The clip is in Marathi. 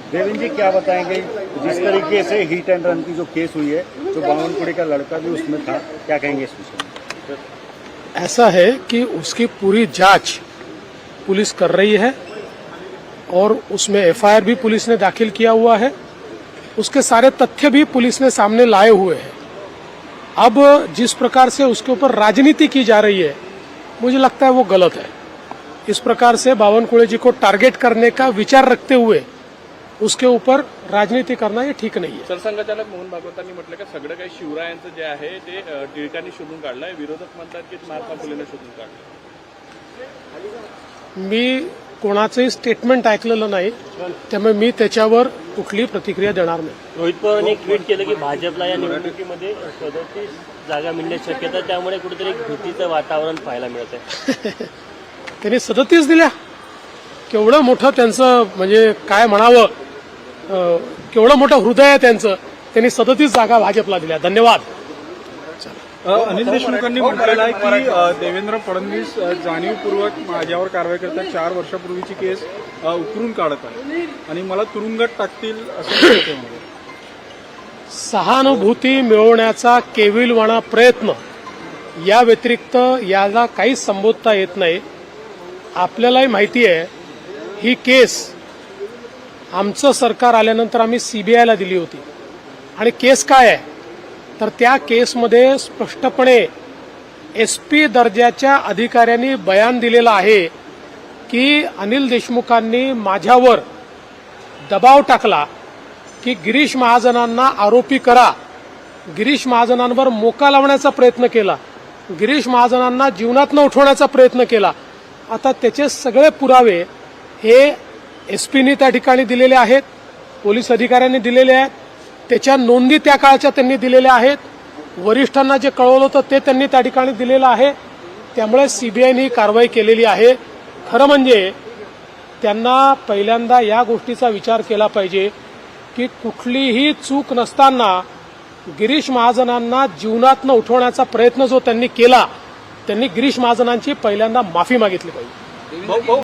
देवेंद्र जी क्या बताएंगे जिस तरीके से हिट एंड रन की जो केस हुई है, जो बावनकुड़ी का लड़का भी उसमें था, क्या कहेंगे इस विषय में? ऐसा है कि उसकी पूरी जांच पुलिस कर रही है और उसमें एफआईआर भी पुलिस ने दाखिल किया हुआ है। उसके सारे तथ्य भी पुलिस ने सामने लाए हुए हैं। अब जिस प्रकार से उसके ऊपर राजनीति की जा रही है, मुझे लगता है वो गलत है। इस प्रकार से बावनकुळे जी को टारगेट करने का विचार रखते हुए उसके ऊपर राजनीति करना हे ठीक नाहीये। सरसंघचालक मोहन भागवतांनी म्हटलं की सगळं काही शिवरायांचं जे आहे ते टिळकांनी शोधून काढलंय, विरोधक म्हणतात की महात्मा फुलेंनी शोधून काढलं। मी कोणाचंही स्टेटमेंट ऐकलेलं नाही, त्यामुळे मी त्याच्यावर कुठली प्रतिक्रिया देणार नाही। रोहित पवारांनी एक ट्विट केलं की भाजपला या निवडणुकीमध्ये 37 जागा मिळण्याची शक्यता, त्यामुळे कुठेतरी एक भीतीचं वातावरण पाहायला मिळत आहे। त्यांनी 37 दिल्या, केवढं मोठं त्यांचं म्हणजे काय म्हणावं, केवढं मोठं हृदय आहे त्यांचं। त्यांनी 37 जागा भाजपला दिल्या। धन्यवाद। अनिल देशमुखांनी म्हटलेलं आहे की देवेंद्र फडणवीस जाणीवपूर्वक माझ्यावर कारवाई करतात, 4 वर्षापूर्वीची केस उकरून काढत आहे आणि मला तुरुंगात टाकतील असं ते म्हणाले। सहानुभूती मिळवण्याचा केविलवाणा प्रयत्न या व्यतिरिक्त याला काहीच संबोधता येत नाही। आपल्यालाही माहिती आहे ही केस आमचं सरकार आल्यानंतर आम्ही सीबीआयला दिली होती आणि केस काय आहे तर त्या केसमध्ये स्पष्टपणे एसपी दर्जाच्या अधिकाऱ्यांनी बयान दिलेलं आहे की अनिल देशमुखांनी माझ्यावर दबाव टाकला की गिरीश महाजनांना आरोपी करा, गिरीश महाजनांवर मोका लावण्याचा प्रयत्न केला, गिरीश महाजनांना जीवनातनं उठवण्याचा प्रयत्न केला। आता त्याचे सगळे पुरावे हे एसपीनी त्या ठिकाणी दिलेले आहेत, पोलीस अधिकाऱ्यांनी दिलेले आहेत, त्याच्या नोंदी त्या काळच्या त्यांनी दिलेल्या आहेत, वरिष्ठांना जे कळवलं होतं ते त्यांनी त्या ठिकाणी दिलेलं आहे। त्यामुळे सीबीआयने ही कारवाई केलेली आहे। खरं म्हणजे त्यांना पहिल्यांदा या गोष्टीचा विचार केला पाहिजे की कुठलीही चूक नसताना गिरीश महाजनांना जीवनातनं उठवण्याचा प्रयत्न जो त्यांनी केला, त्यांनी गिरीश महाजनांची पहिल्यांदा माफी मागितली पाहिजे।